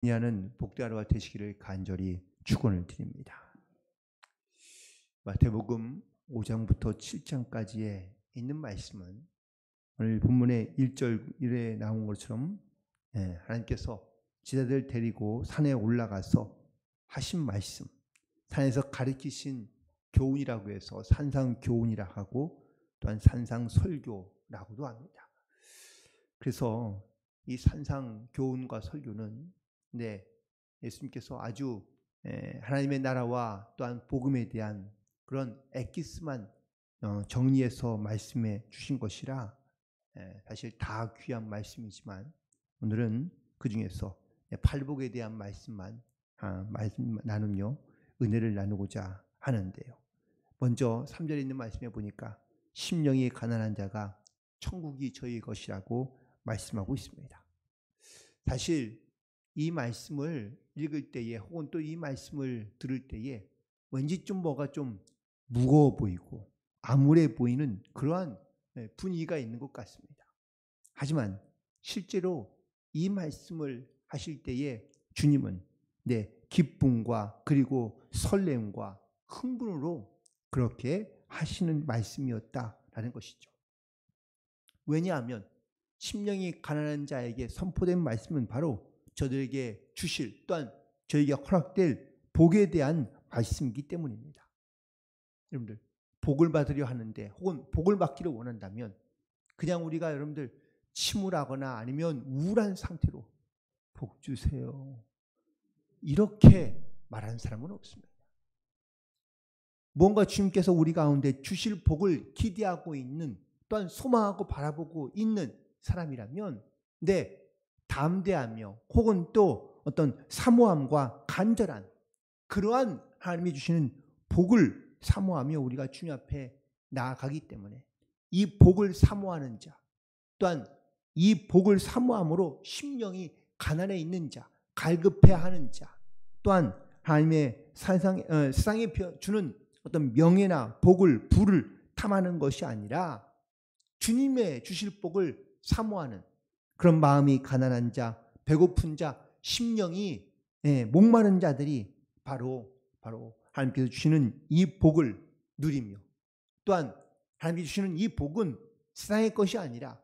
하는 복된 하루가 되시기를 간절히 축원을 드립니다. 마태복음 5장부터 7장까지에 있는 말씀은 오늘 본문의 1절에 나온 것처럼 하나님께서 제자들 데리고 산에 올라가서 하신 말씀, 산에서 가르치신 교훈이라고 해서 산상교훈이라 하고 또한 산상설교라고도 합니다. 그래서 이 산상교훈과 설교는 예수님께서 아주 하나님의 나라와 또한 복음에 대한 그런 엑기스만 정리해서 말씀해 주신 것이라 사실 다 귀한 말씀이지만 오늘은 그 중에서 팔복에 대한 말씀만 나누며 은혜를 나누고자 하는데요. 먼저 3절에 있는 말씀에 보니까 심령이 가난한 자가 천국이 저희 것이라고 말씀하고 있습니다. 사실 이 말씀을 읽을 때에 혹은 또 이 말씀을 들을 때에 왠지 좀 뭐가 좀 무거워 보이고 암울해 보이는 그러한 분위기가 있는 것 같습니다. 하지만 실제로 이 말씀을 하실 때에 주님은 기쁨과 그리고 설렘과 흥분으로 그렇게 하시는 말씀이었다라는 것이죠. 왜냐하면 심령이 가난한 자에게 선포된 말씀은 바로 저들에게 주실 또한 저에게 허락될 복에 대한 말씀이기 때문입니다. 여러분들 복을 받으려 하는데 혹은 복을 받기를 원한다면 그냥 우리가 여러분들 침울하거나 아니면 우울한 상태로 복 주세요 이렇게 말하는 사람은 없습니다. 뭔가 주님께서 우리 가운데 주실 복을 기대하고 있는 또한 소망하고 바라보고 있는 사람이라면 담대하며 혹은 또 어떤 사모함과 간절한 그러한 하나님이 주시는 복을 사모하며 우리가 주님 앞에 나아가기 때문에 이 복을 사모하는 자 또한 이 복을 사모함으로 심령이 가난해 있는 자 갈급해하는 자 또한 하나님의 세상에 주는 어떤 명예나 복을 부를 탐하는 것이 아니라 주님의 주실 복을 사모하는 그런 마음이 가난한 자, 배고픈 자, 심령이 목마른 자들이 바로 하나님께서 주시는 이 복을 누리며 또한 하나님께서 주시는 이 복은 세상의 것이 아니라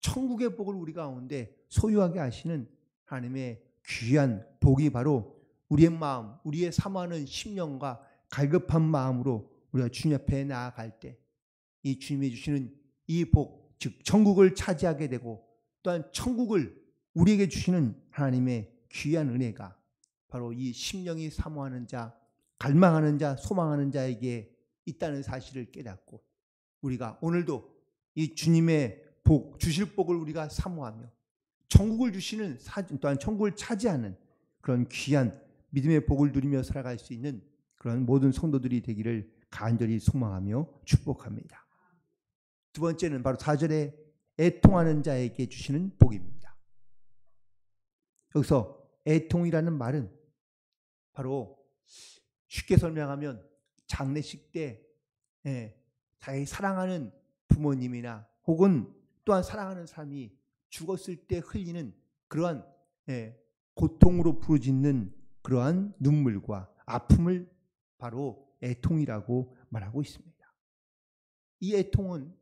천국의 복을 우리 가운데 소유하게 하시는 하나님의 귀한 복이 바로 우리의 마음, 우리의 사모하는 심령과 갈급한 마음으로 우리가 주님 앞에 나아갈 때 이 주님이 주시는 이 복, 즉 천국을 차지하게 되고 또한 천국을 우리에게 주시는 하나님의 귀한 은혜가 바로 이 심령이 사모하는 자, 갈망하는 자, 소망하는 자에게 있다는 사실을 깨닫고 우리가 오늘도 이 주님의 복, 주실 복을 우리가 사모하며 천국을 주시는 또한 천국을 차지하는 그런 귀한 믿음의 복을 누리며 살아갈 수 있는 그런 모든 성도들이 되기를 간절히 소망하며 축복합니다. 두 번째는 바로 4절에 애통하는 자에게 주시는 복입니다. 여기서 애통이라는 말은 바로 쉽게 설명하면 장례식 때 자기 사랑하는 부모님이나 혹은 또한 사랑하는 사람이 죽었을 때 흘리는 그러한 고통으로 부르짖는 그러한 눈물과 아픔을 바로 애통이라고 말하고 있습니다. 이 애통은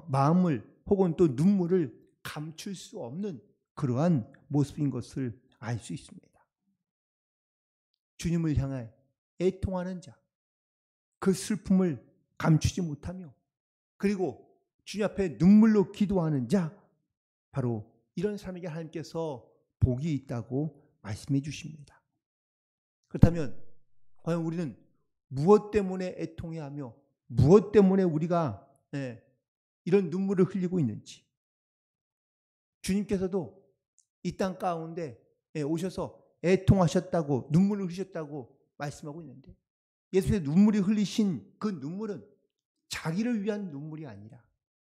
마음을 혹은 또 눈물을 감출 수 없는 그러한 모습인 것을 알 수 있습니다. 주님을 향해 애통하는 자, 그 슬픔을 감추지 못하며 그리고 주님 앞에 눈물로 기도하는 자, 바로 이런 사람에게 하나님께서 복이 있다고 말씀해 주십니다. 그렇다면 과연 우리는 무엇 때문에 애통해야 하며 무엇 때문에 우리가 이런 눈물을 흘리고 있는지, 주님께서도 이 땅 가운데 오셔서 애통하셨다고 눈물을 흘리셨다고 말씀하고 있는데 예수님의 눈물이 흘리신 그 눈물은 자기를 위한 눈물이 아니라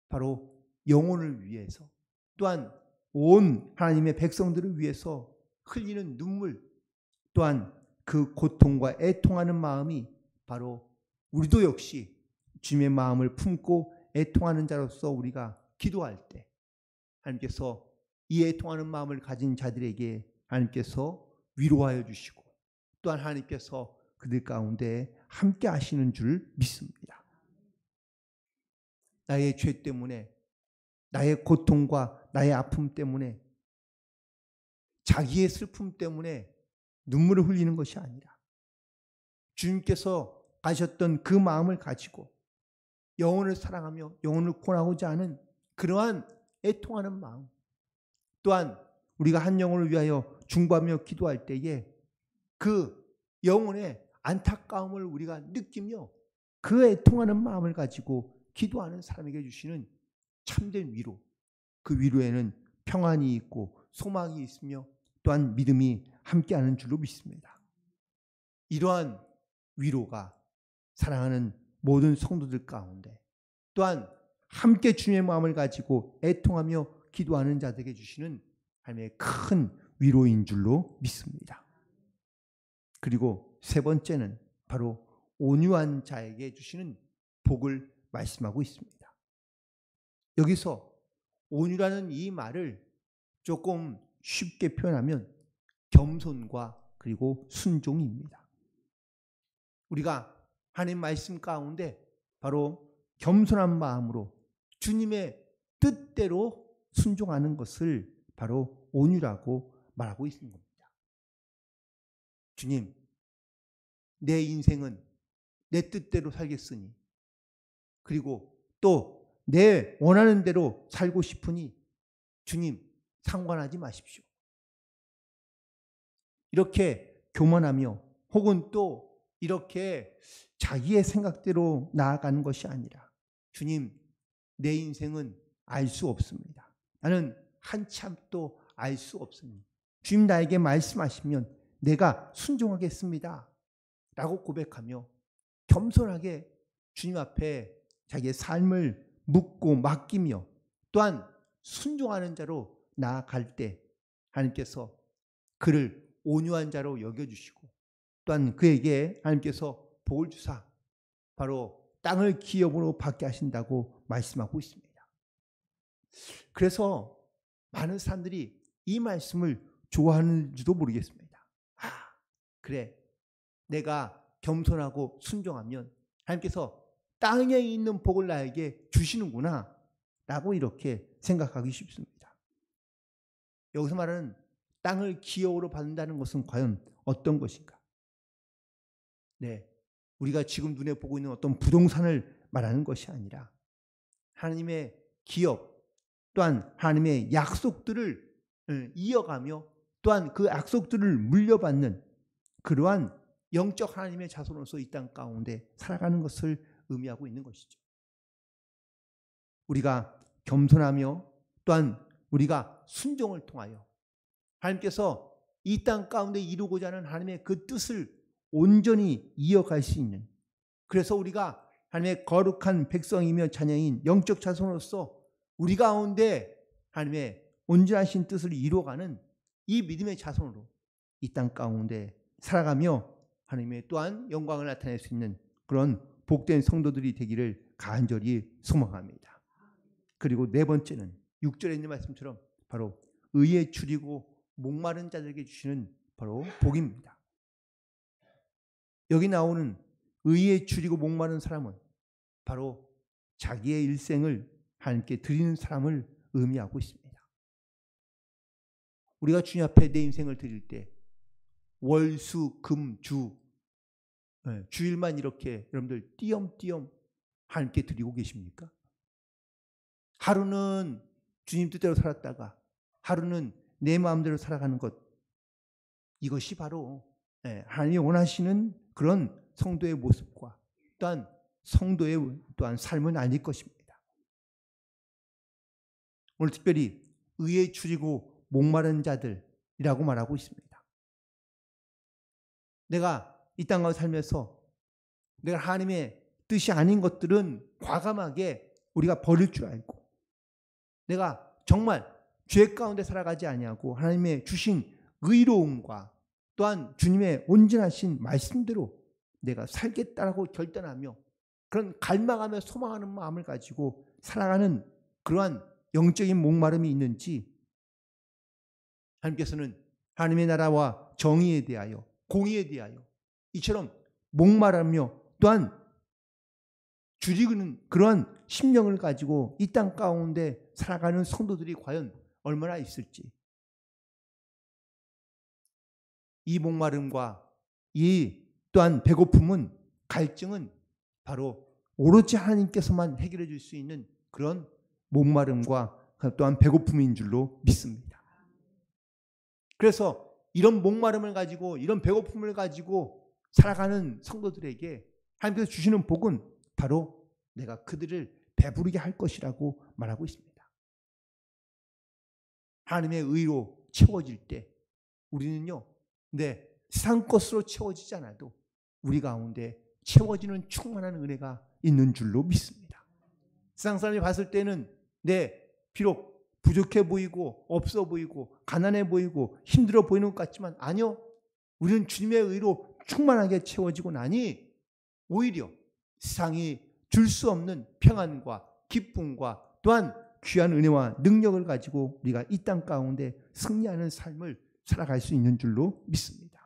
바로 영혼을 위해서 또한 온 하나님의 백성들을 위해서 흘리는 눈물 또한 그 고통과 애통하는 마음이 바로 우리도 역시 주님의 마음을 품고 애통하는 자로서 우리가 기도할 때 하나님께서 이 애통하는 마음을 가진 자들에게 하나님께서 위로하여 주시고 또한 하나님께서 그들 가운데 함께 하시는 줄 믿습니다. 나의 죄 때문에, 나의 고통과 나의 아픔 때문에, 자기의 슬픔 때문에 눈물을 흘리는 것이 아니라 주님께서 가셨던 그 마음을 가지고 영혼을 사랑하며 영혼을 구원하고자 하는 그러한 애통하는 마음, 또한 우리가 한 영혼을 위하여 중보하며 기도할 때에 그 영혼의 안타까움을 우리가 느끼며 그 애통하는 마음을 가지고 기도하는 사람에게 주시는 참된 위로, 그 위로에는 평안이 있고 소망이 있으며 또한 믿음이 함께하는 줄로 믿습니다. 이러한 위로가 사랑하는 모든 성도들 가운데 또한 함께 주님의 마음을 가지고 애통하며 기도하는 자들에게 주시는 하나님의 큰 위로인 줄로 믿습니다. 그리고 세 번째는 바로 온유한 자에게 주시는 복을 말씀하고 있습니다. 여기서 온유라는 이 말을 조금 쉽게 표현하면 겸손과 그리고 순종입니다. 우리가 하나님 말씀 가운데 바로 겸손한 마음으로 주님의 뜻대로 순종하는 것을 바로 온유라고 말하고 있는 겁니다. 주님, 내 인생은 내 뜻대로 살겠으니 그리고 또 내 원하는 대로 살고 싶으니 주님 상관하지 마십시오. 이렇게 교만하며 혹은 또 이렇게 자기의 생각대로 나아가는 것이 아니라 주님, 내 인생은 알 수 없습니다. 나는 한참 또 알 수 없습니다. 주님 나에게 말씀하시면 내가 순종하겠습니다. 라고 고백하며 겸손하게 주님 앞에 자기의 삶을 묻고 맡기며 또한 순종하는 자로 나아갈 때 하나님께서 그를 온유한 자로 여겨주시고 또한 그에게 하나님께서 복을 주사 바로 땅을 기업으로 받게 하신다고 말씀하고 있습니다. 그래서 많은 사람들이 이 말씀을 좋아하는지도 모르겠습니다. 그래, 내가 겸손하고 순종하면 하나님께서 땅에 있는 복을 나에게 주시는구나 라고 이렇게 생각하기 쉽습니다. 여기서 말하는 땅을 기업으로 받는다는 것은 과연 어떤 것인가? 네, 우리가 지금 눈에 보고 있는 어떤 부동산을 말하는 것이 아니라 하나님의 기업 또한 하나님의 약속들을 이어가며 또한 그 약속들을 물려받는 그러한 영적 하나님의 자손으로서 이 땅 가운데 살아가는 것을 의미하고 있는 것이죠. 우리가 겸손하며 또한 우리가 순종을 통하여 하나님께서 이 땅 가운데 이루고자 하는 하나님의 그 뜻을 온전히 이어갈 수 있는, 그래서 우리가 하나님의 거룩한 백성이며 자녀인 영적 자손으로서 우리 가운데 하나님의 온전하신 뜻을 이루어가는 이 믿음의 자손으로 이 땅 가운데 살아가며 하나님의 또한 영광을 나타낼 수 있는 그런 복된 성도들이 되기를 간절히 소망합니다. 그리고 네 번째는 6절에 있는 말씀처럼 바로 의에 줄이고 목마른 자들에게 주시는 바로 복입니다. 여기 나오는 의에 줄이고 목마른 사람은 바로 자기의 일생을 하나님께 드리는 사람을 의미하고 있습니다. 우리가 주님 앞에 내 인생을 드릴 때 월, 수, 금, 주 주일만 이렇게 여러분들 띄엄띄엄 하나님께 드리고 계십니까? 하루는 주님 뜻대로 살았다가 하루는 내 마음대로 살아가는 것, 이것이 바로 하나님이 원하시는 그런 성도의 모습과 또한 성도의 또한 삶은 아닐 것입니다. 오늘 특별히 의에 줄이고 목마른 자들이라고 말하고 있습니다. 내가 이 땅 가운데 살면서 내가 하나님의 뜻이 아닌 것들은 과감하게 우리가 버릴 줄 알고 내가 정말 죄 가운데 살아가지 아니하고 하나님의 주신 의로움과 또한 주님의 온전하신 말씀대로 내가 살겠다라고 결단하며 그런 갈망하며 소망하는 마음을 가지고 살아가는 그러한 영적인 목마름이 있는지 하나님께서는 하나님의 나라와 정의에 대하여, 공의에 대하여 이처럼 목말하며 또한 줄이는 그러한 심령을 가지고 이 땅 가운데 살아가는 성도들이 과연 얼마나 있을지, 이 목마름과 이 또한 배고픔은, 갈증은 바로 오로지 하나님께서만 해결해 줄 수 있는 그런 목마름과 또한 배고픔인 줄로 믿습니다. 그래서 이런 목마름을 가지고, 이런 배고픔을 가지고 살아가는 성도들에게 하나님께서 주시는 복은 바로 내가 그들을 배부르게 할 것이라고 말하고 있습니다. 하나님의 의로 채워질 때 우리는요, 세상 것으로 채워지지 않아도 우리 가운데 채워지는 충만한 은혜가 있는 줄로 믿습니다. 세상 사람이 봤을 때는 비록 부족해 보이고 없어 보이고 가난해 보이고 힘들어 보이는 것 같지만 아니요, 우리는 주님의 의로 충만하게 채워지고 나니 오히려 세상이 줄 수 없는 평안과 기쁨과 또한 귀한 은혜와 능력을 가지고 우리가 이 땅 가운데 승리하는 삶을 살아갈 수 있는 줄로 믿습니다.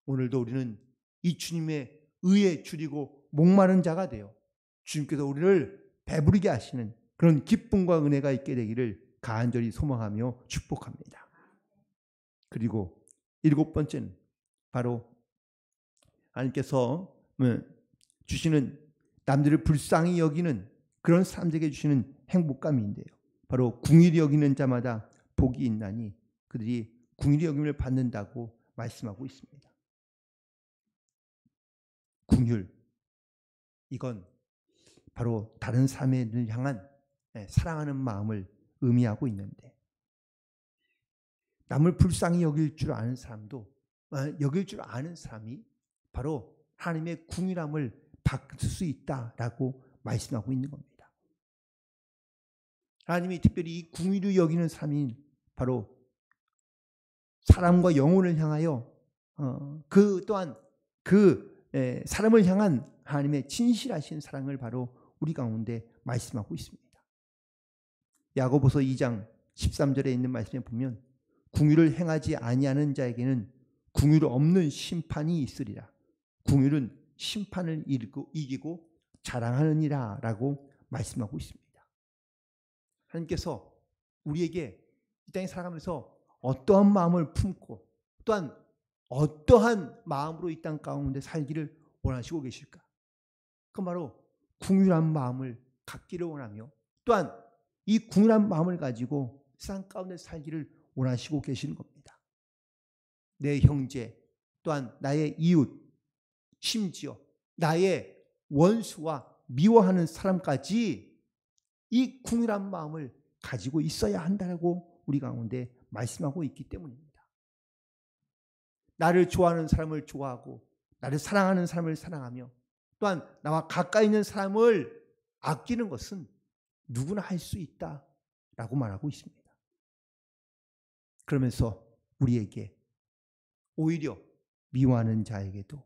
오늘도 우리는 이 주님의 의에 줄이고 목마른 자가 되어 주님께서 우리를 배부르게 하시는 그런 기쁨과 은혜가 있게 되기를 간절히 소망하며 축복합니다. 그리고 7번째는 바로 하나님께서 주시는, 남들을 불쌍히 여기는 그런 사람들에게 주시는 행복감인데요. 바로 궁일이 여기는 자마다 복이 있나니 그들이 궁일이 여김을 받는다고 말씀하고 있습니다. 궁율, 이건 바로 다른 사람을 향한 사랑하는 마음을 의미하고 있는데, 남을 불쌍히 여길 줄 아는 사람도, 여길 줄 아는 사람이 바로 하나님의 궁일함을 받을 수 있다라고 말씀하고 있는 겁니다. 하나님이 특별히 이 궁일을 여기는 사람이 바로 사람과 영혼을 향하여 그 또한 그 사람을 향한 하나님의 진실하신 사랑을 바로 우리 가운데 말씀하고 있습니다. 야고보서 2장 13절에 있는 말씀에 보면 궁유를 행하지 아니하는 자에게는 궁유 없는 심판이 있으리라. 궁유는 심판을 이기고 자랑하느니라 라고 말씀하고 있습니다. 하나님께서 우리에게 이 땅에 살아가면서 어떠한 마음을 품고 또한 어떠한 마음으로 이 땅 가운데 살기를 원하시고 계실까? 그 바로 궁유한 마음을 갖기를 원하며 또한 이 궁유한 마음을 가지고 세상 가운데 살기를 원하시고 계시는 겁니다. 내 형제 또한 나의 이웃, 심지어 나의 원수와 미워하는 사람까지 이 궁유한 마음을 가지고 있어야 한다고 우리 가운데 말씀하고 있기 때문입니다. 나를 좋아하는 사람을 좋아하고 나를 사랑하는 사람을 사랑하며 또한 나와 가까이 있는 사람을 아끼는 것은 누구나 할 수 있다라고 말하고 있습니다. 그러면서 우리에게 오히려 미워하는 자에게도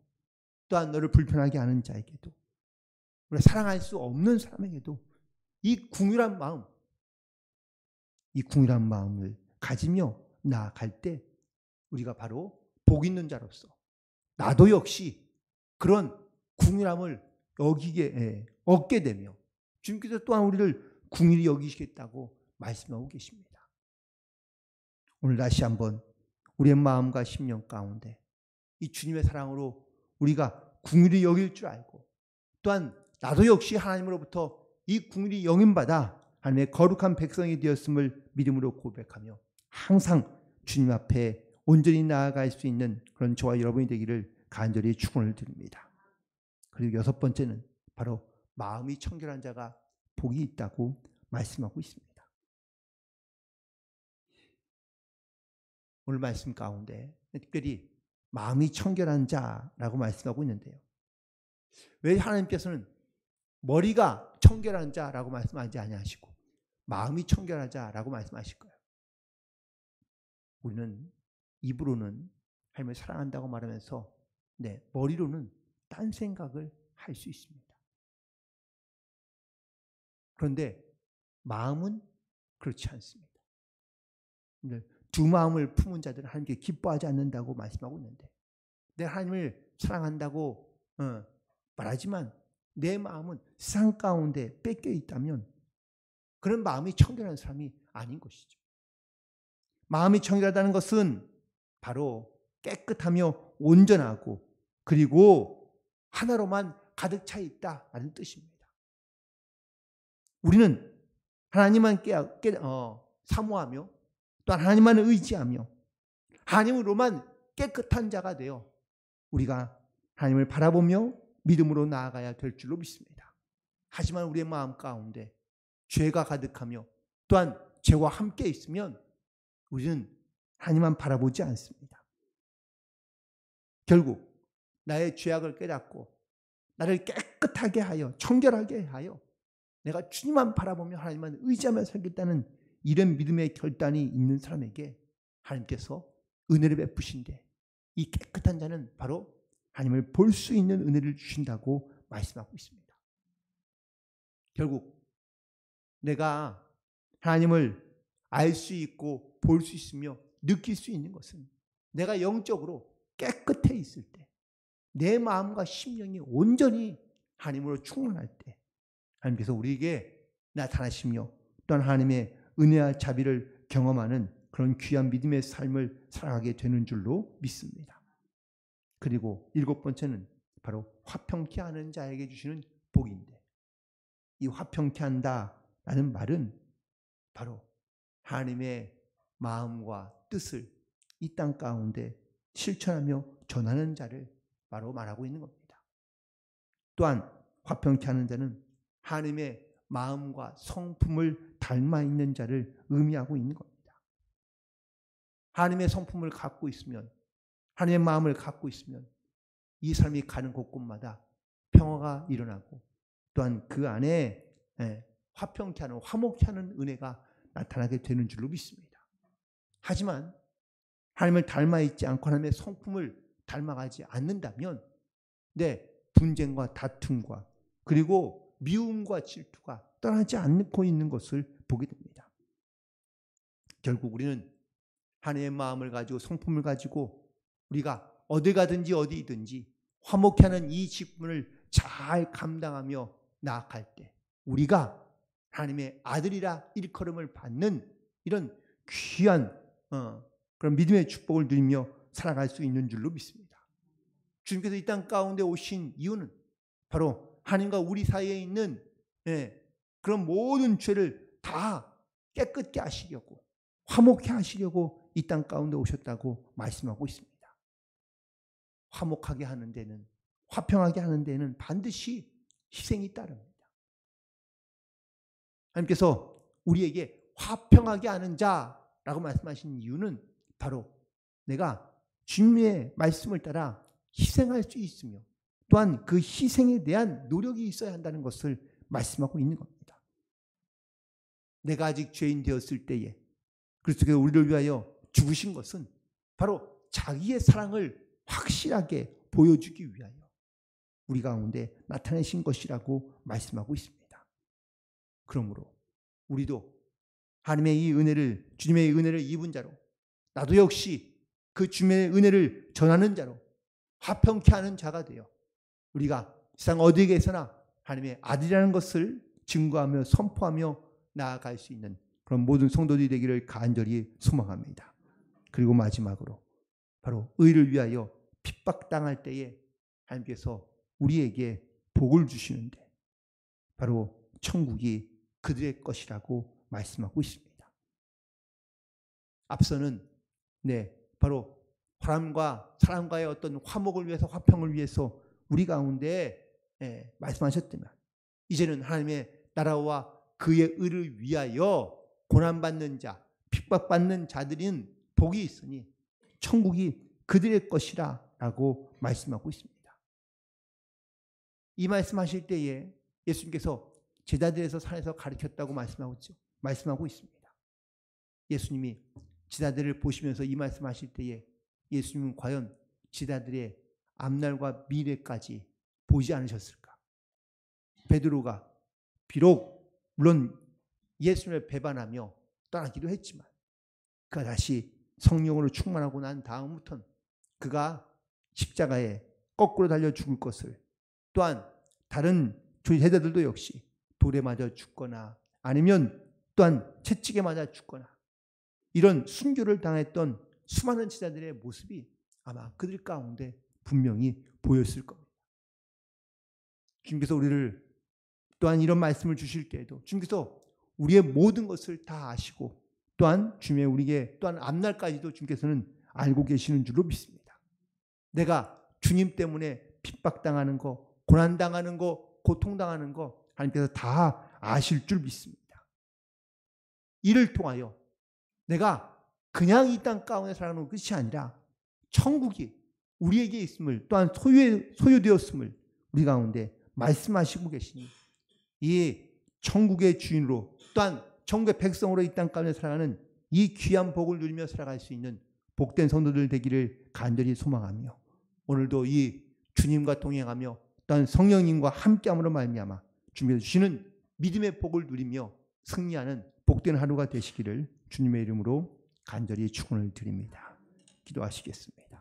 또한 너를 불편하게 하는 자에게도 우리가 사랑할 수 없는 사람에게도 이 궁유한 마음을 가지며 나아갈 때 우리가 바로 복 있는 자로서 나도 역시 그런 궁유함을 얻게 되며 주님께서 또한 우리를 궁유히 여기시겠다고 말씀하고 계십니다. 오늘 다시 한번 우리의 마음과 심령 가운데 이 주님의 사랑으로 우리가 궁유히 여길 줄 알고 또한 나도 역시 하나님으로부터 이 궁유히 여김받아 하나님의 거룩한 백성이 되었음을 믿음으로 고백하며 항상 주님 앞에 온전히 나아갈 수 있는 그런 저와 여러분이 되기를 간절히 축원을 드립니다. 그리고 6번째는 바로 마음이 청결한 자가 복이 있다고 말씀하고 있습니다. 오늘 말씀 가운데 특별히 마음이 청결한 자라고 말씀하고 있는데요. 왜 하나님께서는 머리가 청결한 자라고 말씀하지 아니하시고 마음이 청결한 자라고 말씀하실까요? 우리는 입으로는 하나님을 사랑한다고 말하면서 머리로는 딴 생각을 할 수 있습니다. 그런데 마음은 그렇지 않습니다. 두 마음을 품은 자들은 하나님께 기뻐하지 않는다고 말씀하고 있는데, 내가 하나님을 사랑한다고 말하지만 내 마음은 세상 가운데 뺏겨 있다면 그런 마음이 청결한 사람이 아닌 것이죠. 마음이 청결하다는 것은 바로 깨끗하며 온전하고 그리고 하나로만 가득 차 있다라는 뜻입니다. 우리는 하나님만 사모하며 또 하나님만 의지하며 하나님으로만 깨끗한 자가 되어 우리가 하나님을 바라보며 믿음으로 나아가야 될 줄로 믿습니다. 하지만 우리의 마음 가운데 죄가 가득하며 또한 죄와 함께 있으면 우리는 하나님만 바라보지 않습니다. 결국 나의 죄악을 깨닫고 나를 깨끗하게 하여 청결하게 하여 내가 주님만 바라보며 하나님만 의지하며 살겠다는 이런 믿음의 결단이 있는 사람에게 하나님께서 은혜를 베푸신데, 이 깨끗한 자는 바로 하나님을 볼 수 있는 은혜를 주신다고 말씀하고 있습니다. 결국 내가 하나님을 알 수 있고 볼 수 있으며 느낄 수 있는 것은 내가 영적으로 깨끗해 있을 때, 내 마음과 심령이 온전히 하나님으로 충만할 때 하나님께서 우리에게 나타나시며 또한 하나님의 은혜와 자비를 경험하는 그런 귀한 믿음의 삶을 살아가게 되는 줄로 믿습니다. 그리고 7번째는 바로 화평케 하는 자에게 주시는 복인데, 이 화평케 한다라는 말은 바로 하나님의 마음과 뜻을 이 땅 가운데 실천하며 전하는 자를 바로 말하고 있는 겁니다. 또한 화평케 하는 자는 하나님의 마음과 성품을 닮아 있는 자를 의미하고 있는 겁니다. 하나님의 성품을 갖고 있으면, 하나님의 마음을 갖고 있으면 이 사람이 가는 곳곳마다 평화가 일어나고 또한 그 안에 화평케 하는, 화목케 하는 은혜가 나타나게 되는 줄로 믿습니다. 하지만 하나님을 닮아 있지 않고 하나님의 성품을 닮아가지 않는다면 분쟁과 다툼과 그리고 미움과 질투가 떠나지 않고 있는 것을 보게 됩니다. 결국 우리는 하나님의 마음을 가지고 성품을 가지고 우리가 어디 가든지 어디든지 화목케 하는 이 직분을 잘 감당하며 나아갈 때 우리가 하나님의 아들이라 일컬음을 받는 이런 귀한 그런 믿음의 축복을 누리며 살아갈 수 있는 줄로 믿습니다. 주님께서 이 땅 가운데 오신 이유는 바로 하나님과 우리 사이에 있는 그런 모든 죄를 다 깨끗게 하시려고, 화목케 하시려고 이 땅 가운데 오셨다고 말씀하고 있습니다. 화목하게 하는 데는, 화평하게 하는 데는 반드시 희생이 따릅니다. 하나님께서 우리에게 화평하게 하는 자라고 말씀하신 이유는 바로 내가 주님의 말씀을 따라 희생할 수 있으며 또한 그 희생에 대한 노력이 있어야 한다는 것을 말씀하고 있는 겁니다. 내가 아직 죄인 되었을 때에 그리스도께서 우리를 위하여 죽으신 것은 바로 자기의 사랑을 확실하게 보여주기 위하여 우리 가운데 나타내신 것이라고 말씀하고 있습니다. 그러므로 우리도 하나님의 이 은혜를, 주님의 은혜를 입은 자로, 나도 역시 그 주님의 은혜를 전하는 자로 화평케 하는 자가 되어 우리가 세상 어디에서나 하나님의 아들이라는 것을 증거하며 선포하며 나아갈 수 있는 그런 모든 성도들이 되기를 간절히 소망합니다. 그리고 마지막으로 바로 의를 위하여 핍박당할 때에 하나님께서 우리에게 복을 주시는데 바로 천국이 그들의 것이라고 말씀하고 있습니다. 앞서는 바로 사람과의 어떤 화목을 위해서, 화평을 위해서 우리 가운데 말씀하셨지만 이제는 하나님의 나라와 그의 의를 위하여 고난받는 자, 핍박받는 자들인 복이 있으니 천국이 그들의 것이라 라고 말씀하고 있습니다. 이 말씀하실 때에 예수님께서 제자들에서 산에서 가르쳤다고 말씀하고 있습니다. 예수님이 제자들을 보시면서 이 말씀하실 때에 예수님은 과연 제자들의 앞날과 미래까지 보지 않으셨을까? 베드로가 비록 물론 예수님을 배반하며 떠나기도 했지만 그가 다시 성령으로 충만하고 난 다음부터는 그가 십자가에 거꾸로 달려 죽을 것을, 또한 다른 제자들도 역시 돌에 맞아 죽거나 아니면 또한 채찍에 맞아 죽거나 이런 순교를 당했던 수많은 제자들의 모습이 아마 그들 가운데 분명히 보였을 겁니다. 주님께서 우리를 또한 이런 말씀을 주실 때에도 주님께서 우리의 모든 것을 다 아시고 또한 주님의 우리에게 또한 앞날까지도 주님께서는 알고 계시는 줄로 믿습니다. 내가 주님 때문에 핍박당하는 거, 고난당하는 거, 고통당하는 거 하나님께서 다 아실 줄 믿습니다. 이를 통하여 내가 그냥 이 땅 가운데 살아가는 것이 아니라 천국이 우리에게 있음을, 또한 소유되었음을 우리 가운데 말씀하시고 계시니 이 천국의 주인으로 또한 천국의 백성으로 이 땅 가운데 살아가는 이 귀한 복을 누리며 살아갈 수 있는 복된 성도들 되기를 간절히 소망하며 오늘도 이 주님과 동행하며 또한 성령님과 함께함으로 말미암아 주님께서 주시는 믿음의 복을 누리며 승리하는 복된 하루가 되시기를 주님의 이름으로 간절히 축원을 드립니다. 기도하시겠습니다.